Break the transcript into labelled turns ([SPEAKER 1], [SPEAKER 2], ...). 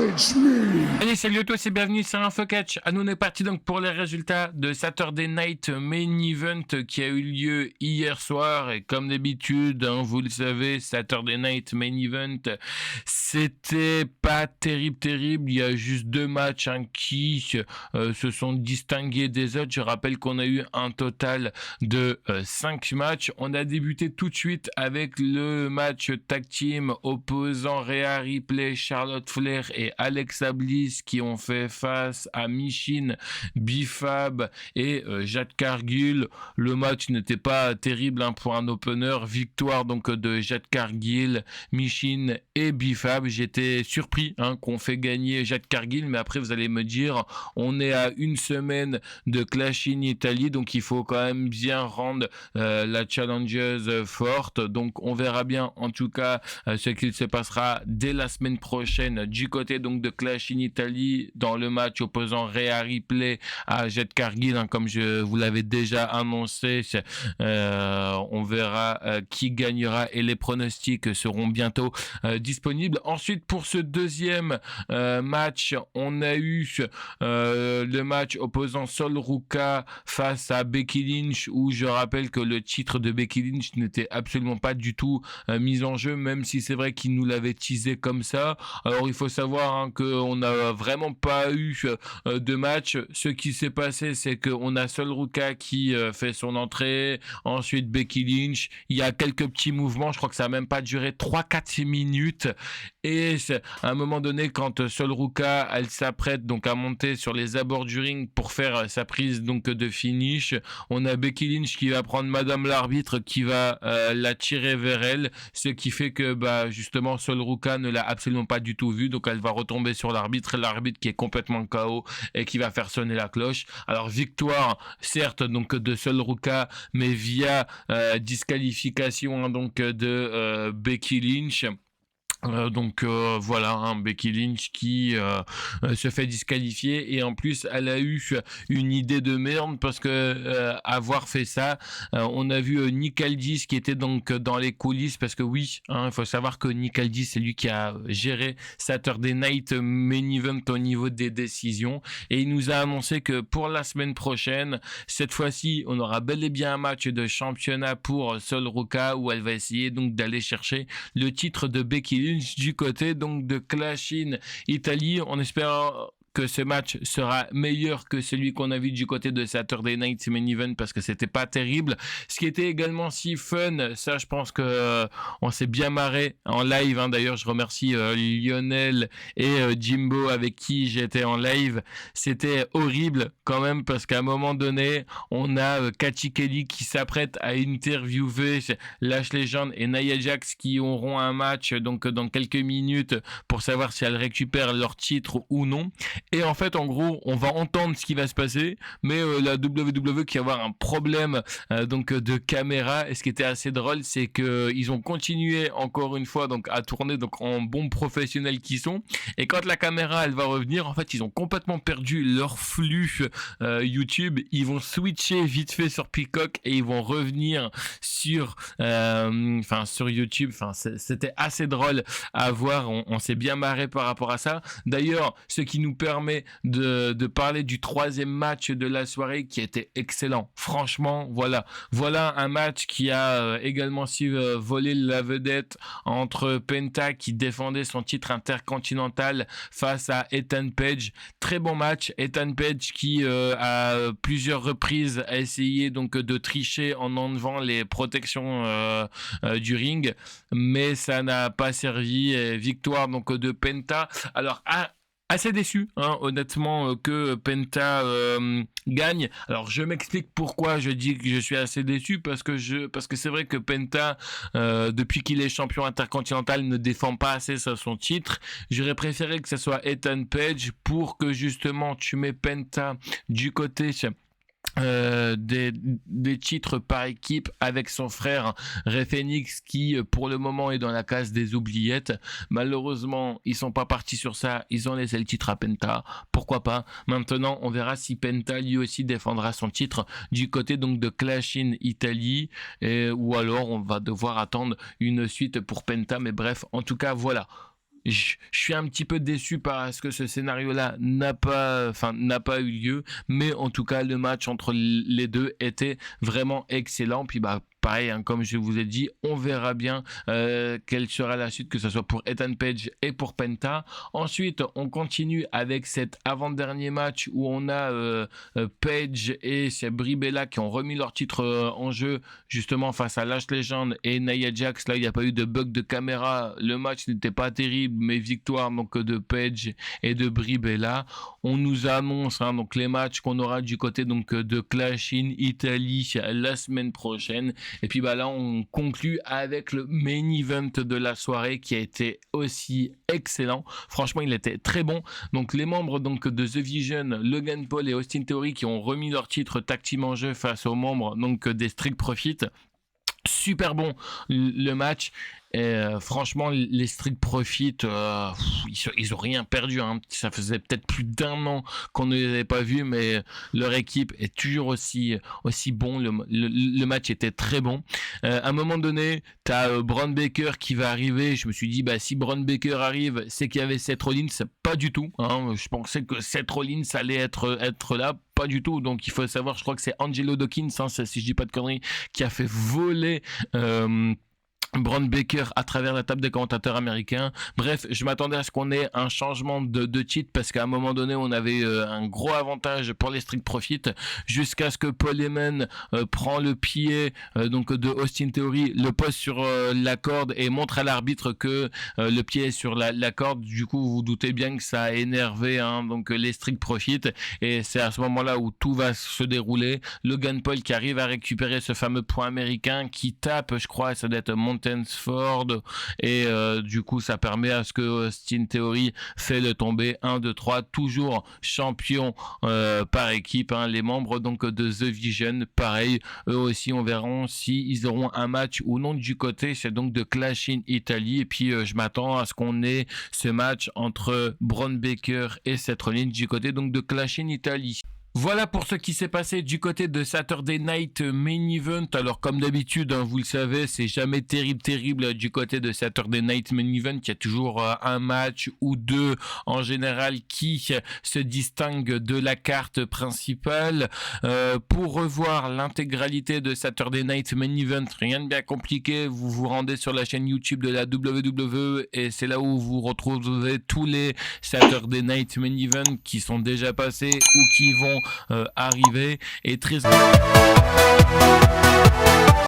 [SPEAKER 1] Challenge me.
[SPEAKER 2] Allez, salut à tous et bienvenue sur InfoCatch. Nous on est parti donc pour les résultats de Saturday Night Main Event qui a eu lieu hier soir. Et comme d'habitude, vous le savez, Saturday Night Main Event, c'était pas terrible. Il y a juste deux matchs qui se sont distingués des autres. Je rappelle qu'on a eu un total de 5 matchs. On a débuté tout de suite avec le match tag team opposant Rhea Ripley, Charlotte Flair et Alexa Bliss qui ont fait face à Michin, B-Fab et Jade Cargill. Le match n'était pas terrible pour un opener. Victoire donc de Jade Cargill, Michin et B-Fab. J'étais surpris qu'on fait gagner Jade Cargill, mais après vous allez me dire, on est à une semaine de Clash in Italy, donc il faut quand même bien rendre la challengeuse forte. Donc on verra bien en tout cas ce qu'il se passera dès la semaine prochaine du côté donc de Clash in Italy dans le match opposant Rhea Ripley à Jade Cargill, comme je vous l'avais déjà annoncé. On verra qui gagnera et les pronostics seront bientôt disponibles. Ensuite pour ce deuxième match, on a eu le match opposant Sol Ruka face à Becky Lynch, où je rappelle que le titre de Becky Lynch n'était absolument pas du tout mis en jeu, même si c'est vrai qu'il nous l'avait teasé comme ça. Alors il faut savoir qu'on n'a vraiment pas eu de match. Ce qui s'est passé, c'est qu'on a Sol Ruka qui fait son entrée, ensuite Becky Lynch, il y a quelques petits mouvements, je crois que ça n'a même pas duré 3-4 minutes, et à un moment donné quand Sol Ruka elle s'apprête donc à monter sur les abords du ring pour faire sa prise donc de finish, on a Becky Lynch qui va prendre Madame l'arbitre qui va la tirer vers elle, ce qui fait que justement Sol Ruka ne l'a absolument pas du tout vu, donc elle va retomber sur l'arbitre qui est complètement KO et qui va faire sonner la cloche. Alors victoire certes donc de Sol Ruka, mais via disqualification donc de Becky Lynch. Voilà, Becky Lynch qui se fait disqualifier, et en plus elle a eu une idée de merde parce que avoir fait ça, on a vu Nick Aldis qui était donc dans les coulisses, parce que oui, il faut savoir que Nick Aldis c'est lui qui a géré Saturday Night Main Event au niveau des décisions, et il nous a annoncé que pour la semaine prochaine, cette fois-ci on aura bel et bien un match de championnat pour Sol Ruka, où elle va essayer donc d'aller chercher le titre de Becky Lynch du côté donc de Clash in Italy. On espère que ce match sera meilleur que celui qu'on a vu du côté de Saturday Night Main Event, parce que c'était pas terrible. Ce qui était également si fun, ça je pense que on s'est bien marré en live, d'ailleurs je remercie Lionel et Jimbo avec qui j'étais en live. C'était horrible quand même, parce qu'à un moment donné on a Cathy Kelly qui s'apprête à interviewer Lash Legend et Nia Jax, qui auront un match donc dans quelques minutes pour savoir si elles récupèrent leur titre ou non. Et en fait, en gros, on va entendre ce qui va se passer, mais la WWE qui va avoir un problème donc de caméra. Et ce qui était assez drôle, c'est que ils ont continué encore une fois donc à tourner donc en bons professionnels qui sont. Et quand la caméra elle va revenir, en fait, ils ont complètement perdu leur flux YouTube. Ils vont switcher vite fait sur Peacock et ils vont revenir sur sur YouTube. C'était assez drôle à voir. On s'est bien marré par rapport à ça. D'ailleurs, ce qui nous permet de parler du troisième match de la soirée qui était excellent. Franchement, voilà un match qui a également su voler la vedette entre Penta qui défendait son titre intercontinental face à Ethan Page. Très bon match. Ethan Page qui à plusieurs reprises a essayé donc de tricher en enlevant les protections du ring, mais ça n'a pas servi. Et victoire donc de Penta. Alors assez déçu, honnêtement, que Penta gagne. Alors je m'explique pourquoi je dis que je suis assez déçu, parce que c'est vrai que Penta, depuis qu'il est champion intercontinental, ne défend pas assez son titre. J'aurais préféré que ce soit Ethan Page, pour que justement tu mets Penta du côté des titres par équipe avec son frère Rey Fenix, qui pour le moment est dans la case des oubliettes. Malheureusement ils sont pas partis sur ça, ils ont laissé le titre à Penta. Pourquoi pas, maintenant on verra si Penta lui aussi défendra son titre du côté donc de Clash in Italy, ou alors on va devoir attendre une suite pour Penta. Mais bref, en tout cas voilà, je suis un petit peu déçu parce que ce scénario-là n'a pas eu lieu, mais en tout cas, le match entre les deux était vraiment excellent. Puis bah pareil, hein, comme je vous ai dit, on verra bien quelle sera la suite, que ce soit pour Ethan Page et pour Penta. Ensuite, on continue avec cet avant-dernier match où on a Page et Brie Bella qui ont remis leur titre en jeu justement face à Lash Legend et Nia Jax. Là, il n'y a pas eu de bug de caméra. Le match n'était pas terrible, mais victoire donc de Page et de Brie Bella. On nous annonce donc les matchs qu'on aura du côté donc de Clash in Italy la semaine prochaine. Et puis bah là, on conclut avec le main event de la soirée qui a été aussi excellent. Franchement, il était très bon. Donc les membres donc de The Vision, Logan Paul et Austin Theory qui ont remis leur titre tag team en jeu face aux membres donc des Street Profits. Super bon le match. Et franchement, les Street Profits, ils ont rien perdu. Hein. Ça faisait peut-être plus d'1 an qu'on ne les avait pas vus, mais leur équipe est toujours aussi bon. Le match était très bon. À un moment donné, t'as Braun Baker qui va arriver. Je me suis dit, bah si Braun Baker arrive, c'est qu'il y avait Seth Rollins. Pas du tout. Hein. Je pensais que Seth Rollins allait être là. Pas du tout. Donc il faut savoir, je crois que c'est Angelo Dawkins, hein, si je dis pas de conneries, qui a fait voler Braun Baker à travers la table des commentateurs américains. Bref, je m'attendais à ce qu'on ait un changement de titre parce qu'à un moment donné, on avait un gros avantage pour les Street Profits jusqu'à ce que Paul Heyman prend le pied donc de Austin Theory, le pose sur la corde et montre à l'arbitre que le pied est sur la corde. Du coup, vous vous doutez bien que ça a énervé donc les Street Profits et c'est à ce moment-là où tout va se dérouler. Logan Paul qui arrive à récupérer ce fameux point américain qui tape, je crois, ça doit être Ford et du coup ça permet à ce que Austin Theory fait le tomber 1, 2, 3, toujours champion par équipe, hein, les membres donc de The Vision, pareil, eux aussi on verra si ils auront un match ou non du côté, c'est donc de Clash in Italy et puis je m'attends à ce qu'on ait ce match entre Braun Baker et Seth Rollins du côté donc de Clash in Italy. Voilà pour ce qui s'est passé du côté de Saturday Night Main Event. Alors comme d'habitude, hein, vous le savez, c'est jamais terrible du côté de Saturday Night Main Event. Il y a toujours un match ou deux en général qui se distinguent de la carte principale. Pour revoir l'intégralité de Saturday Night Main Event, rien de bien compliqué, vous vous rendez sur la chaîne YouTube de la WWE et c'est là où vous retrouvez tous les Saturday Night Main Event qui sont déjà passés ou qui vont arriver et très